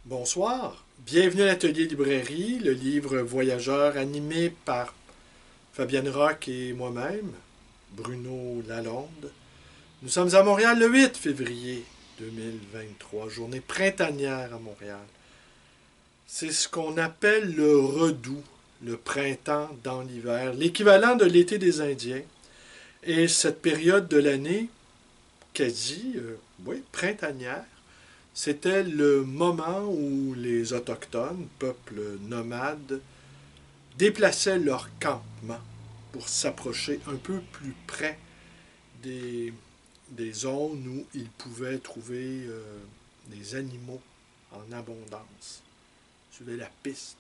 Bonsoir, bienvenue à l'atelier librairie, le livre voyageur animé par Fabienne Roch et moi-même, Bruno Lalonde. Nous sommes à Montréal le 8 février 2023, journée printanière à Montréal. C'est ce qu'on appelle le redoux, le printemps dans l'hiver, l'équivalent de l'été des Indiens. Et cette période de l'année, quasi, oui, printanière, c'était le moment où les Autochtones, peuples nomades, déplaçaient leur campement pour s'approcher un peu plus près des, des zones où ils pouvaient trouver des animaux en abondance. Suivez la piste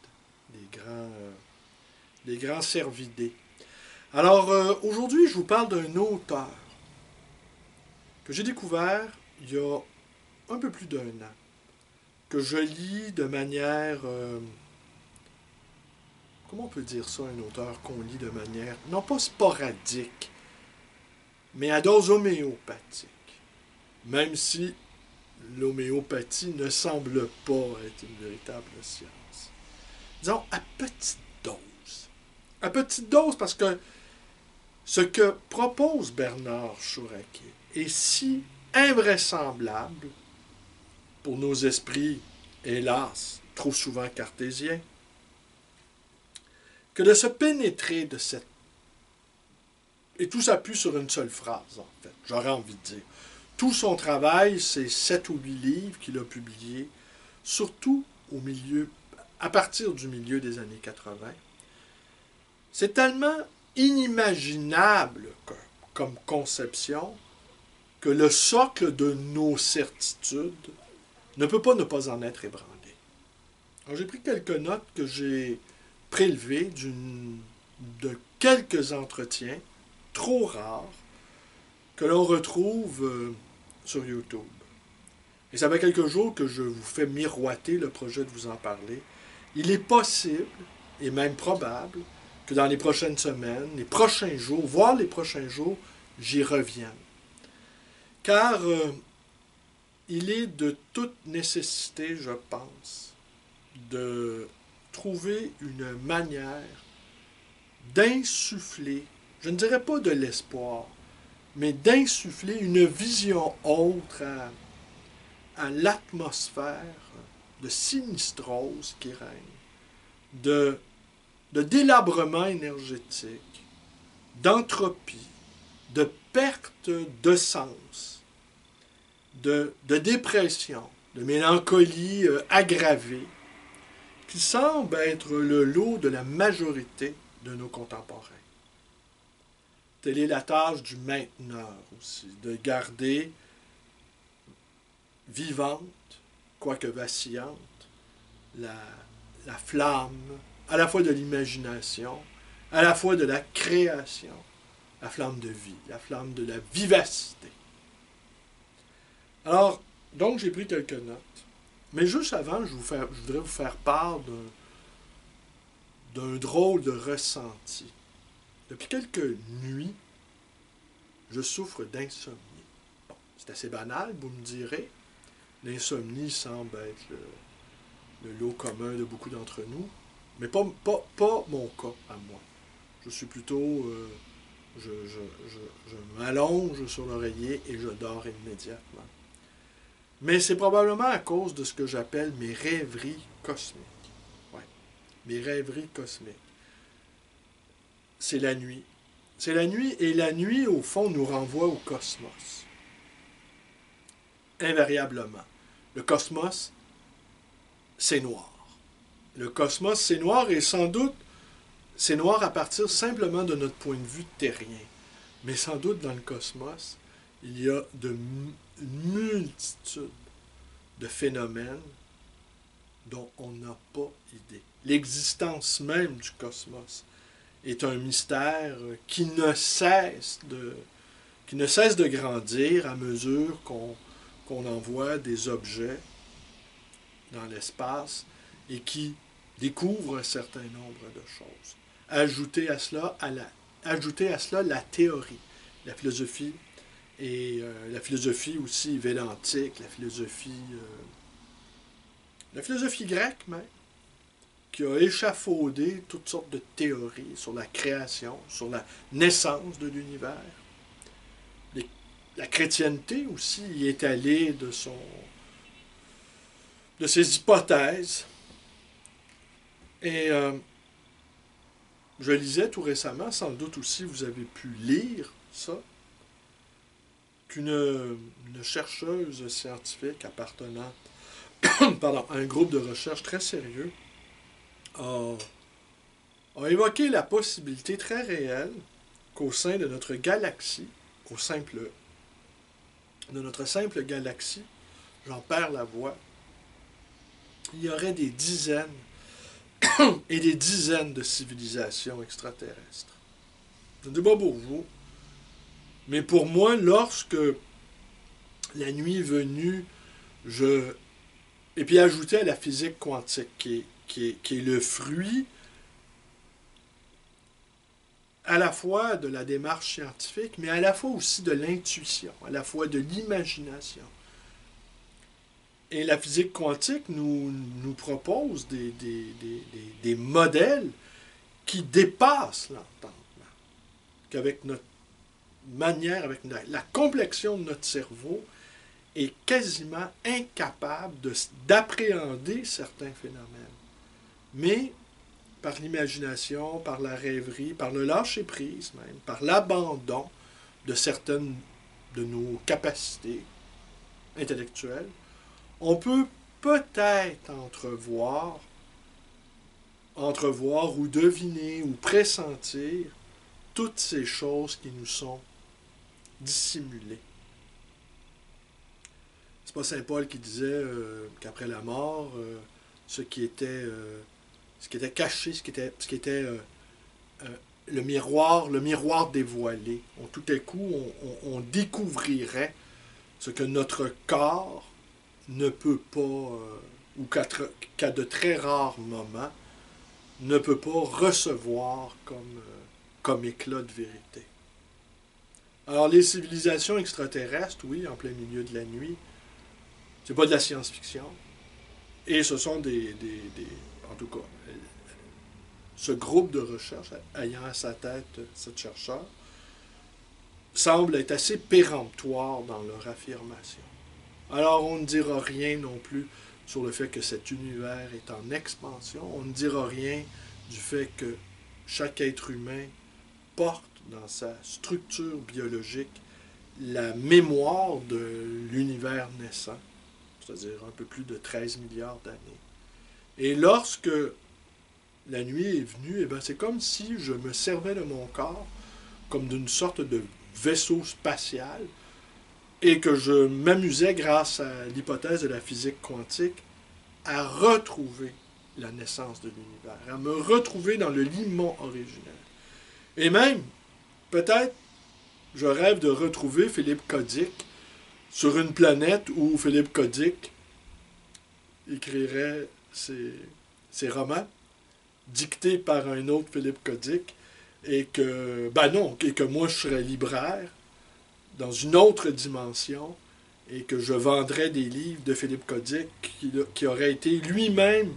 des grands cervidés. Alors, aujourd'hui, je vous parle d'un auteur que j'ai découvert il y a un peu plus d'un an, que je lis de manière comment on peut dire ça, un auteur qu'on lit de manière, non pas sporadique, mais à dose homéopathique. Même si l'homéopathie ne semble pas être une véritable science. Disons, à petite dose. À petite dose parce que ce que propose Bernard Chouraqui est si invraisemblable pour nos esprits, hélas, trop souvent cartésiens, que de se pénétrer de cette... Et tout s'appuie sur une seule phrase, en fait, j'aurais envie de dire. Tout son travail, c'est 7 ou 8 livres qu'il a publiés, surtout à partir du milieu des années 80. C'est tellement inimaginable comme conception que le socle de nos certitudes ne peut pas ne pas en être ébranlé. Alors, j'ai pris quelques notes que j'ai prélevées de quelques entretiens trop rares que l'on retrouve sur YouTube. Et ça fait quelques jours que je vous fais miroiter le projet de vous en parler. Il est possible, et même probable, que dans les prochaines semaines, les prochains jours, voire les prochains jours, j'y revienne. Car il est de toute nécessité, je pense, de trouver une manière d'insuffler, je ne dirais pas de l'espoir, mais d'insuffler une vision autre à l'atmosphère de sinistrose qui règne, de, de délabrement énergétique, d'entropie, de perte de sens, de dépression, de mélancolie aggravée, qui semble être le lot de la majorité de nos contemporains. Telle est la tâche du mainteneur aussi, de garder vivante, quoique vacillante, la, la flamme, à la fois de l'imagination, à la fois de la création, la flamme de vie, la flamme de la vivacité. Alors, donc j'ai pris quelques notes. Mais juste avant, je voudrais vous faire part d'un drôle de ressenti. Depuis quelques nuits, je souffre d'insomnie. Bon, c'est assez banal, vous me direz. L'insomnie semble être le lot commun de beaucoup d'entre nous, mais pas mon cas à moi. Je suis plutôt... je m'allonge sur l'oreiller et je dors immédiatement. Mais c'est probablement à cause de ce que j'appelle mes rêveries cosmiques. Ouais, mes rêveries cosmiques. C'est la nuit. C'est la nuit, et la nuit, au fond, nous renvoie au cosmos. Invariablement. Le cosmos, c'est noir. Le cosmos, c'est noir, et sans doute, c'est noir à partir simplement de notre point de vue terrien. Mais sans doute, dans le cosmos, il y a une multitude de phénomènes dont on n'a pas idée. L'existence même du cosmos est un mystère qui ne cesse de grandir à mesure qu'on envoie des objets dans l'espace et qui découvre un certain nombre de choses. Ajouter à cela la théorie, la philosophie, et la philosophie aussi védantique, la philosophie la philosophie grecque même, qui a échafaudé toutes sortes de théories sur la création, sur la naissance de l'univers. La chrétienté aussi y est allée de ses hypothèses. Et je lisais tout récemment, sans doute aussi vous avez pu lire ça, qu'une chercheuse scientifique appartenant pardon, à un groupe de recherche très sérieux a évoqué la possibilité très réelle qu'au sein de notre galaxie, de notre simple galaxie, j'en perds la voix, il y aurait des dizaines et des dizaines de civilisations extraterrestres. Je ne dis pas pour vous, mais pour moi, lorsque la nuit est venue, et puis ajouter à la physique quantique, qui est le fruit à la fois de la démarche scientifique, mais à la fois aussi de l'intuition, à la fois de l'imagination. Et la physique quantique nous propose des modèles qui dépassent l'entendement, qu'avec notre manière, avec la complexion de notre cerveau, est quasiment incapable d'appréhender certains phénomènes. Mais par l'imagination, par la rêverie, par le lâcher-prise même, par l'abandon de certaines de nos capacités intellectuelles, on peut peut-être entrevoir ou deviner ou pressentir toutes ces choses qui nous sont dissimulées. C'est pas Saint Paul qui disait qu'après la mort, ce qui était caché, ce qui était le miroir dévoilé. Tout à coup, on découvrirait ce que notre corps ne peut pas, ou qu'à de très rares moments, ne peut pas recevoir comme éclat de vérité. Alors, les civilisations extraterrestres, oui, en plein milieu de la nuit, c'est pas de la science-fiction. Et ce sont en tout cas, ce groupe de recherche, ayant à sa tête cette chercheur, semble être assez péremptoire dans leur affirmation. Alors, on ne dira rien non plus sur le fait que cet univers est en expansion. On ne dira rien du fait que chaque être humain porte dans sa structure biologique la mémoire de l'univers naissant, c'est-à-dire un peu plus de 13 milliards d'années. Et lorsque la nuit est venue, eh bien, c'est comme si je me servais de mon corps comme d'une sorte de vaisseau spatial et que je m'amusais, grâce à l'hypothèse de la physique quantique, à retrouver la naissance de l'univers, à me retrouver dans le limon originel. Et même, peut-être, je rêve de retrouver Philippe Cadic sur une planète où Philippe Cadic écrirait ses romans, dictés par un autre Philippe Cadic, et que, et que moi je serais libraire dans une autre dimension, et que je vendrais des livres de Philippe Cadic qui aurait été lui-même,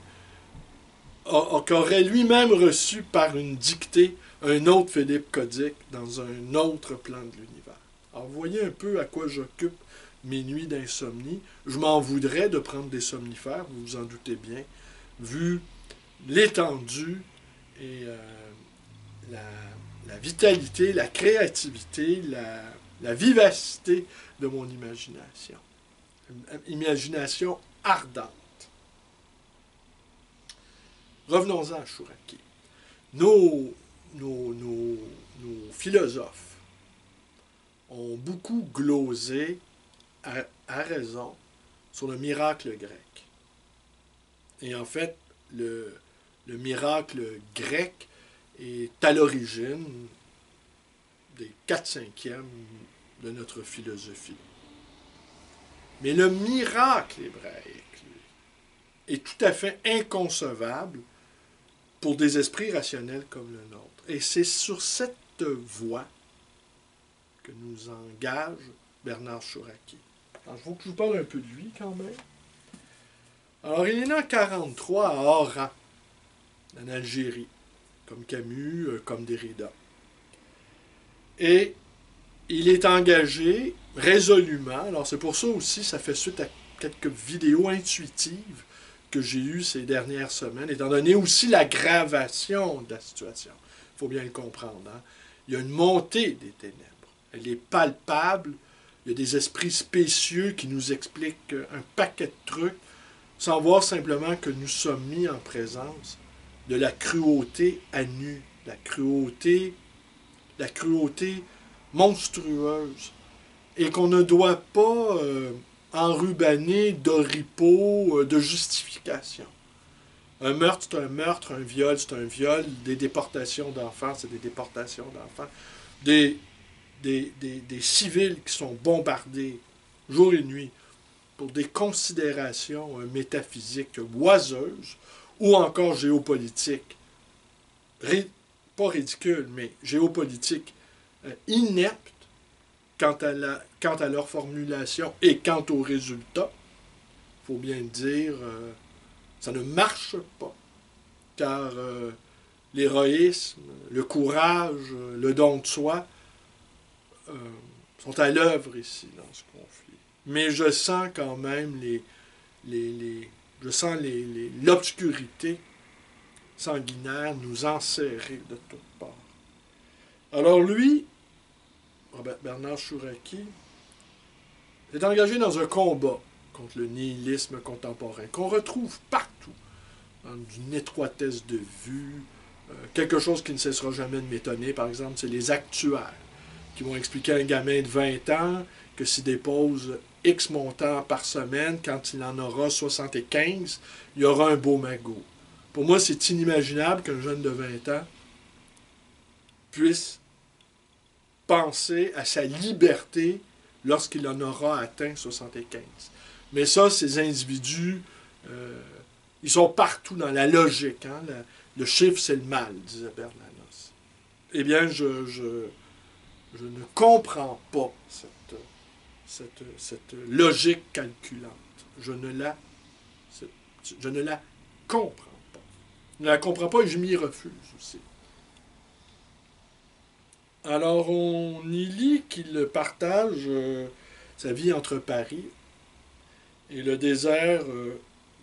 qui aurait lui-même reçu par une dictée un autre Philippe Cadic dans un autre plan de l'univers. Alors, vous voyez un peu à quoi j'occupe mes nuits d'insomnie. Je m'en voudrais de prendre des somnifères, vous vous en doutez bien, vu l'étendue et la vitalité, la créativité, la vivacité de mon imagination. Une imagination ardente. Revenons-en à Chouraqui. Nos philosophes ont beaucoup glosé, à raison, sur le miracle grec. Et en fait, le miracle grec est à l'origine des 4/5e de notre philosophie. Mais le miracle hébraïque, lui, est tout à fait inconcevable pour des esprits rationnels comme le nôtre. Et c'est sur cette voie que nous engage Bernard Chouraqui. Alors, il faut que je vous parle un peu de lui quand même. Alors, il est né en 1943 à Oran, en Algérie, comme Camus, comme Derrida. Et il est engagé résolument. Alors, c'est pour ça aussi, ça fait suite à quelques vidéos intuitives que j'ai eues ces dernières semaines, étant donné aussi l'aggravation de la situation. Il faut bien le comprendre. Hein? Il y a une montée des ténèbres. Elle est palpable. Il y a des esprits spécieux qui nous expliquent un paquet de trucs, sans voir simplement que nous sommes mis en présence de la cruauté à nu, la cruauté monstrueuse, et qu'on ne doit pas enrubanner d'oripeaux, de justification. Un meurtre, c'est un meurtre, un viol, c'est un viol, des déportations d'enfants, c'est des déportations d'enfants, des civils qui sont bombardés jour et nuit pour des considérations métaphysiques oiseuses ou encore géopolitiques, pas ridicules, mais géopolitiques ineptes quant à leur formulation et quant aux résultats. Il faut bien le dire, ça ne marche pas, car l'héroïsme, le courage, le don de soi sont à l'œuvre ici dans ce conflit. Mais je sens quand même l'obscurité sanguinaire nous enserrer de toutes parts. Alors lui, Bernard Chouraqui, est engagé dans un combat contre le nihilisme contemporain, qu'on retrouve partout, dans une étroitesse de vue, quelque chose qui ne cessera jamais de m'étonner, par exemple, c'est les actuaires, qui vont expliquer à un gamin de 20 ans que s'il dépose X montant par semaine, quand il en aura 75, il y aura un beau magot. Pour moi, c'est inimaginable qu'un jeune de 20 ans puisse penser à sa liberté lorsqu'il en aura atteint 75. Mais ça, ces individus, ils sont partout dans la logique. Hein? Le chiffre, c'est le mal, disait Bernanos. Eh bien, je ne comprends pas cette logique calculante. Je ne la comprends pas. Je ne la comprends pas et je m'y refuse aussi. Alors, on y lit qu'il partage sa vie entre Paris et le désert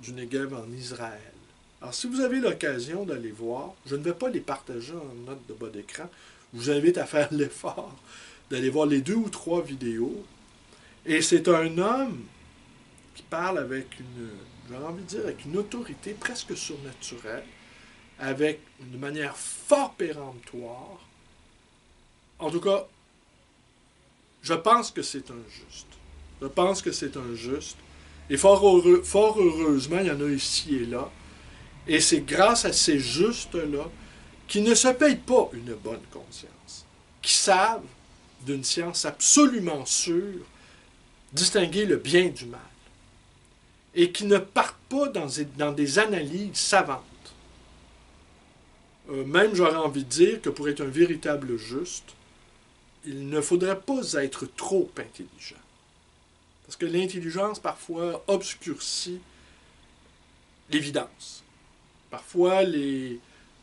du Negev en Israël. Alors, si vous avez l'occasion d'aller voir, je ne vais pas les partager en note de bas d'écran, je vous invite à faire l'effort d'aller voir les 2 ou 3 vidéos. Et c'est un homme qui parle avec j'aurais envie de dire, avec une autorité presque surnaturelle, avec une manière fort péremptoire. En tout cas, je pense que c'est un juste. Je pense que c'est un juste. Et fort heureusement, il y en a ici et là. Et c'est grâce à ces justes-là qui ne se payent pas une bonne conscience, qui savent, d'une science absolument sûre, distinguer le bien du mal, et qui ne partent pas dans des analyses savantes. Même, j'aurais envie de dire que pour être un véritable juste, il ne faudrait pas être trop intelligent. Parce que l'intelligence, parfois, obscurcit l'évidence. Parfois,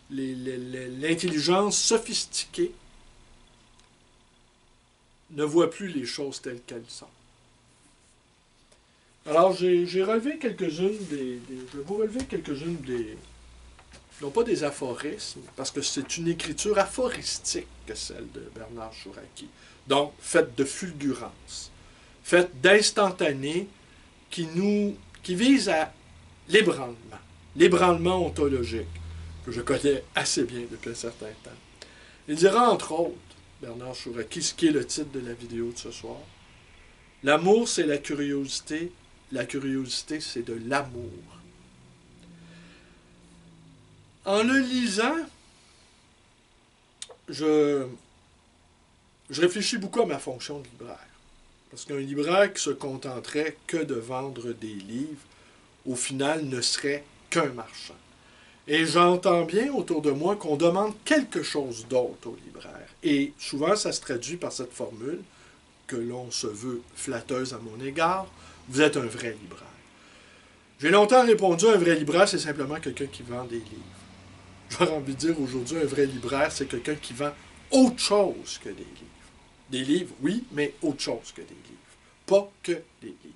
l'intelligence sophistiquée ne voit plus les choses telles qu'elles sont. Alors, j'ai relevé quelques-unes je vais vous relever quelques-unes non pas des aphorismes, parce que c'est une écriture aphoristique que celle de Bernard Chouraqui. Donc, faite de fulgurance, faite d'instantané qui vise à l'ébranlement ontologique, que je connais assez bien depuis un certain temps. Il dira entre autres, Bernard Chouraqui, ce qui est le titre de la vidéo de ce soir, « L'amour, c'est la curiosité c'est de l'amour. » En le lisant, je réfléchis beaucoup à ma fonction de libraire. Parce qu'un libraire qui se contenterait que de vendre des livres, au final, ne serait qu'un marchand. Et j'entends bien autour de moi qu'on demande quelque chose d'autre aux libraires. Et souvent, ça se traduit par cette formule, que l'on se veut flatteuse à mon égard, vous êtes un vrai libraire. J'ai longtemps répondu, un vrai libraire, c'est simplement quelqu'un qui vend des livres. J'aurais envie de dire aujourd'hui, un vrai libraire, c'est quelqu'un qui vend autre chose que des livres. Des livres, oui, mais autre chose que des livres. Pas que des livres.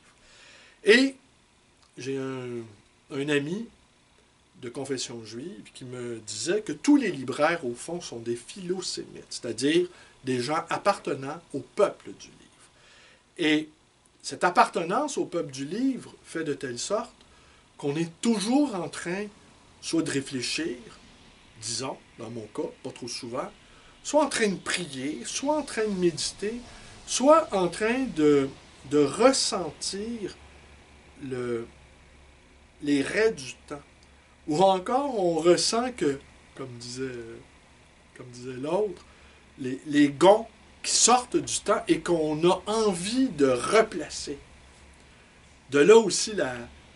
Et j'ai un ami de confession juive qui me disait que tous les libraires, au fond, sont des philosémites, c'est-à-dire des gens appartenant au peuple du livre. Et cette appartenance au peuple du livre fait de telle sorte qu'on est toujours en train soit de réfléchir, disons, dans mon cas, pas trop souvent, soit en train de prier, soit en train de méditer, soit en train de ressentir les raies du temps. Ou encore, on ressent que, comme disait l'autre, les gonds qui sortent du temps et qu'on a envie de replacer. De là aussi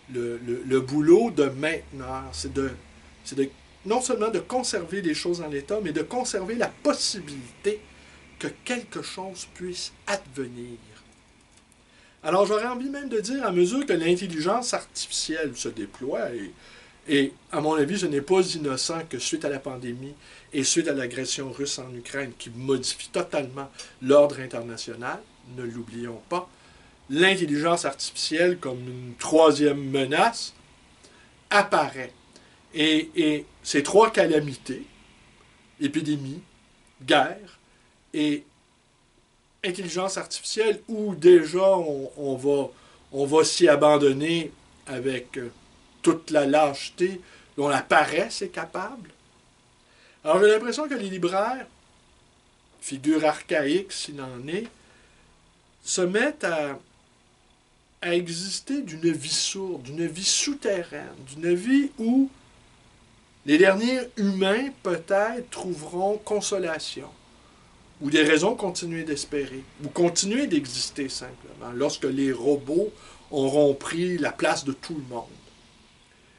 le boulot de maintenir, c'est de non seulement de conserver les choses en l'état, mais de conserver la possibilité que quelque chose puisse advenir. Alors j'aurais envie même de dire, à mesure que l'intelligence artificielle se déploie, et à mon avis, ce n'est pas innocent que suite à la pandémie et suite à l'agression russe en Ukraine qui modifie totalement l'ordre international, ne l'oublions pas, l'intelligence artificielle comme une troisième menace apparaît. Et ces trois calamités, épidémie, guerre et intelligence artificielle, où déjà on va s'y abandonner avec toute la lâcheté dont la paresse est capable. Alors j'ai l'impression que les libraires, figure archaïque s'il en est, se mettent à exister d'une vie sourde, d'une vie souterraine, d'une vie où les derniers humains peut-être trouveront consolation, ou des raisons de continuer d'espérer, ou continuer d'exister simplement, lorsque les robots auront pris la place de tout le monde,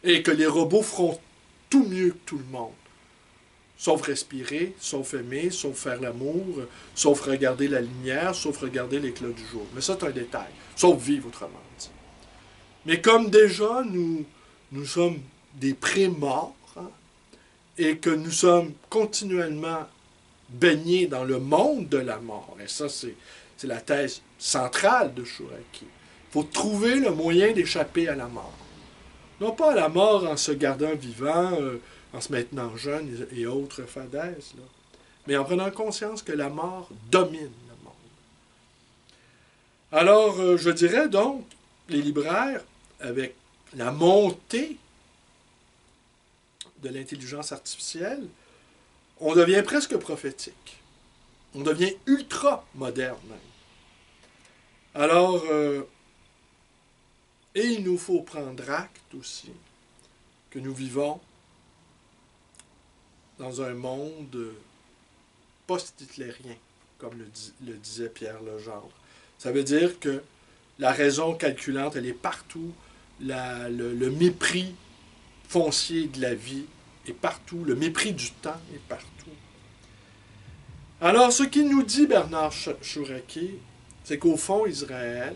et que les robots feront tout mieux que tout le monde. Sauf respirer, sauf aimer, sauf faire l'amour, sauf regarder la lumière, sauf regarder l'éclat du jour. Mais ça, c'est un détail. Sauf vivre autrement dit. Mais comme déjà, nous sommes des pré-morts, hein, et que nous sommes continuellement baignés dans le monde de la mort, et ça, c'est la thèse centrale de Chouraqui. Il faut trouver le moyen d'échapper à la mort. Non pas à la mort en se gardant vivant, en se maintenant jeune et autres fadaises, là, mais en prenant conscience que la mort domine le monde. Alors, je dirais donc, les libraires, avec la montée de l'intelligence artificielle, on devient presque prophétique. On devient ultra moderne même. Alors, et il nous faut prendre acte aussi que nous vivons dans un monde post-hitlérien, comme le disait Pierre Legendre. Ça veut dire que la raison calculante, elle est partout. Le mépris foncier de la vie est partout. Le mépris du temps est partout. Alors, ce qu'il nous dit Bernard Chouraqui, c'est qu'au fond, Israël,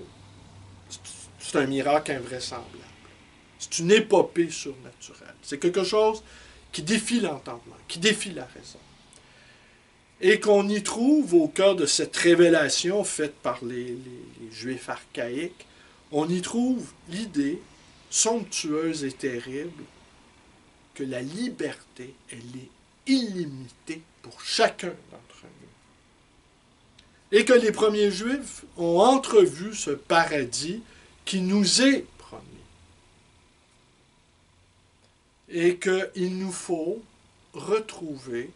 c'est un miracle invraisemblable. C'est une épopée surnaturelle. C'est quelque chose qui défie l'entendement, qui défie la raison. Et qu'on y trouve, au cœur de cette révélation faite par les Juifs archaïques, on y trouve l'idée somptueuse et terrible que la liberté, elle est illimitée pour chacun d'entre nous. Et que les premiers Juifs ont entrevu ce paradis qui nous est promis. Et qu'il nous faut retrouver,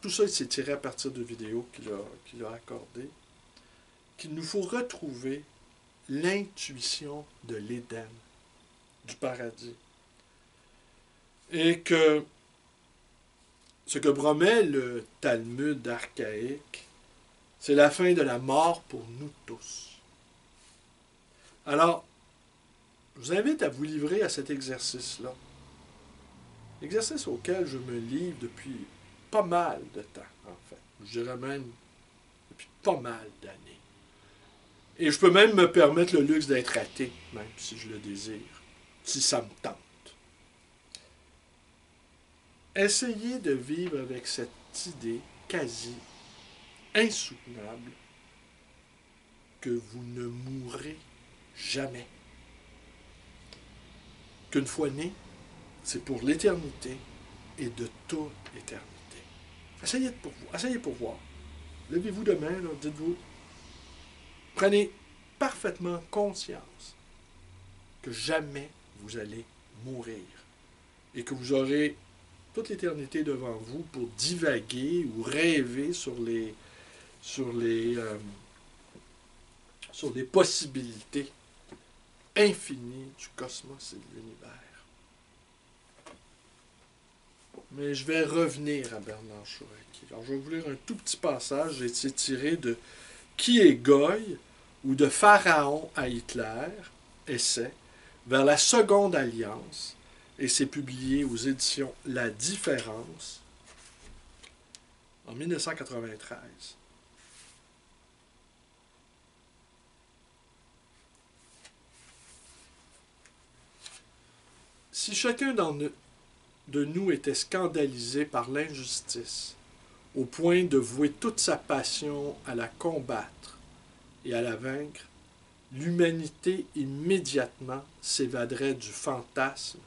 tout ça il s'est tiré à partir de vidéos qu'il a accordées, qu'il nous faut retrouver l'intuition de l'Éden, du paradis. Et que ce que promet le Talmud archaïque, c'est la fin de la mort pour nous tous. Alors, je vous invite à vous livrer à cet exercice-là. Exercice auquel je me livre depuis pas mal de temps, en fait. Je dirais même depuis pas mal d'années. Et je peux même me permettre le luxe d'être athée, même si je le désire. si ça me tente. Essayez de vivre avec cette idée quasi insoutenable que vous ne mourrez jamais. Qu'une fois né, c'est pour l'éternité et de toute éternité. Essayez pour voir. Levez-vous demain, là, dites-vous, prenez parfaitement conscience que jamais vous allez mourir et que vous aurez toute l'éternité devant vous pour divaguer ou rêver sur des possibilités infinies du cosmos et de l'univers. Mais je vais revenir à Bernard Chouraqui. Alors, je vais vous lire un tout petit passage. J'ai été tiré de Qui est Goy ou de Pharaon à Hitler, essai, vers la Seconde Alliance, et c'est publié aux éditions La Différence en 1993. Si chacun de nous était scandalisé par l'injustice, au point de vouer toute sa passion à la combattre et à la vaincre, l'humanité immédiatement s'évaderait du fantasme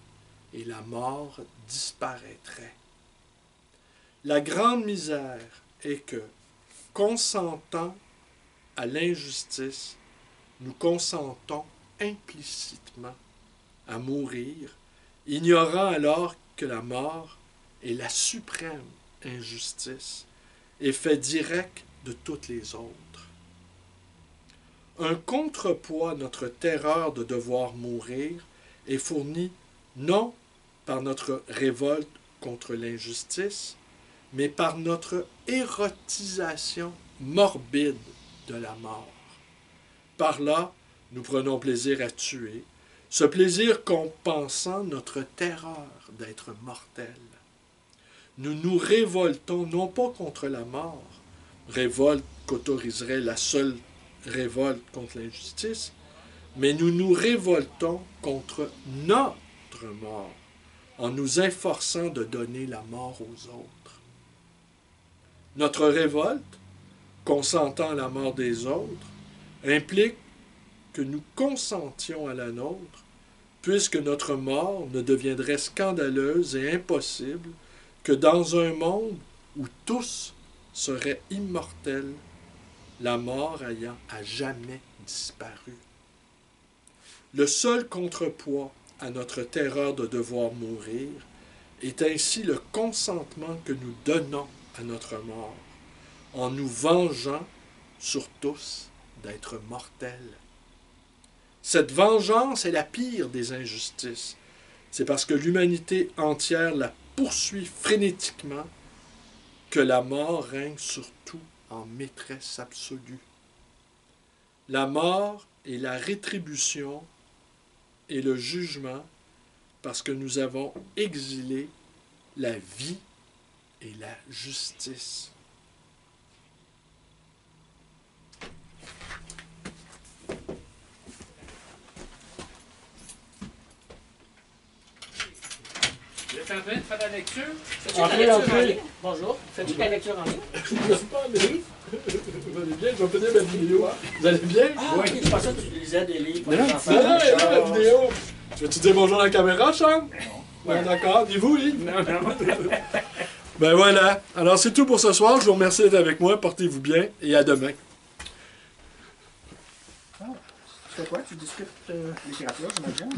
et la mort disparaîtrait. La grande misère est que, consentant à l'injustice, nous consentons implicitement à mourir, ignorant alors que la mort est la suprême injustice, effet direct de toutes les autres. Un contrepoids à notre terreur de devoir mourir est fourni non par notre révolte contre l'injustice, mais par notre érotisation morbide de la mort. Par là, nous prenons plaisir à tuer, ce plaisir compensant notre terreur d'être mortels. Nous nous révoltons non pas contre la mort, révolte qu'autoriserait la seule révolte contre l'injustice, mais nous nous révoltons contre notre mort, en nous efforçant de donner la mort aux autres. Notre révolte, consentant à la mort des autres, implique que nous consentions à la nôtre, puisque notre mort ne deviendrait scandaleuse et impossible que dans un monde où tous seraient immortels, la mort ayant à jamais disparu. Le seul contrepoids à notre terreur de devoir mourir est ainsi le consentement que nous donnons à notre mort, en nous vengeant sur tous d'être mortels. Cette vengeance est la pire des injustices. C'est parce que l'humanité entière la poursuit frénétiquement que la mort règne sur tout en maîtresse absolue. La mort est la rétribution et le jugement parce que nous avons exilé la vie et la justice. Vous êtes en train de faire la lecture? Fais-tu ta lecture en ligne? Bonjour. Fais-tu ta lecture en ligne? Je ne suis pas allé. Vous allez bien? Je vais finir ma vidéo. Vous allez bien? Ah, oui. Je pensais que tu lisais des livres pour Non, les enfants. non, la vidéo. Tu veux-tu dire bonjour à la caméra, Charles? Non. Ouais, d'accord. Dis-vous, Yves? Non, non. Ben voilà. Alors, c'est tout pour ce soir. Je vous remercie d'être avec moi. Portez-vous bien et à demain. Tu fais quoi? Tu discutes littérature, j'imagine?